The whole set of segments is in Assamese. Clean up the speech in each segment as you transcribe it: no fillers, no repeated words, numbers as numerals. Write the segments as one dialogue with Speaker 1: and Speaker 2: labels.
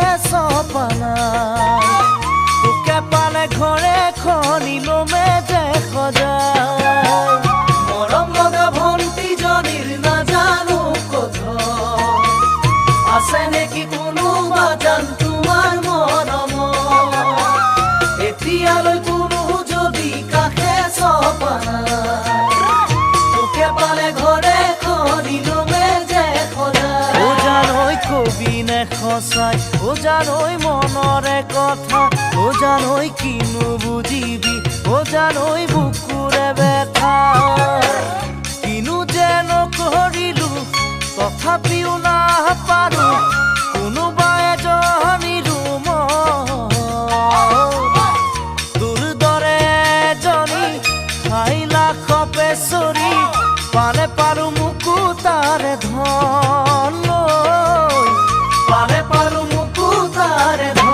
Speaker 1: কাষে চপানা তোকে পালে ঘৰে খনিলমে যে সজায় মৰম লগা ভণ্টিজনীৰ নাজানো কথা আছে নেকি কোনোবা জান তোমাৰ মৰম এতিয়ালৈ কোনো যদি কাষে চপানা তোকে পালে ঘৰে খনিলমে যে সজায় ও জানৈ কবি নে সঁচাই ও জানৈ মনৰে কথা ও জানৈ কিনো বুজিবি ও জানৈ বুকুৰে ব্যথা কিনো যে নকৰিলো তথাপিও নাপাৰো কোনোবা এজনীৰো তোৰ দৰে এজনী খাইলা খপে চৰি পালে পাৰো মোকো তাৰে ধন পালে পাৰো মোকো তাৰে ধন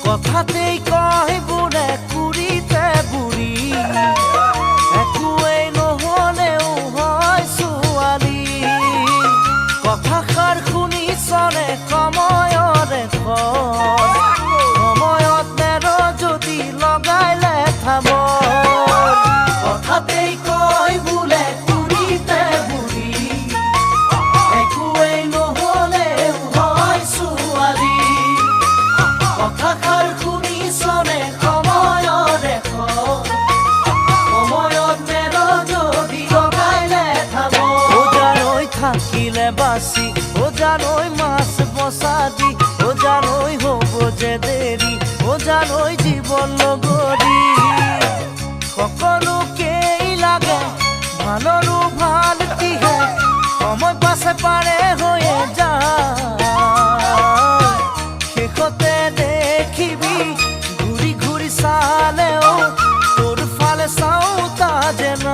Speaker 1: কথাতেই কয় বুঢ়ে কুৰিতে বুঢ়ী একোৱেই নহলেও হয় ছোৱালী কথাষাৰ শুনিছনে সময়ৰে সময়ত নেৰ যদি লগাইলে থাম কথাতেই কয় বোলে কুৰিতে বুঢ়ী একোৱেই নহলেও হয় ছোৱালী কথাষাৰ শুনিছনে সময়ৰে সময়ত নেৰ যদি লগাইলে থাম ও জানৈ থাকিলে বাচি ও জানৈ মাছ বচা দি ও জানৈ হ'ব যে দেৰি ও জানৈ জীৱন লগৰী সকলোকেই লাগে ভালৰো ভাল কিহে সময় পাছে পাৰে হৈয়ে যায় শেষতে দেখিবি ঘূৰি ঘূৰি চালেও তোৰ ফালে চাওঁতা যেন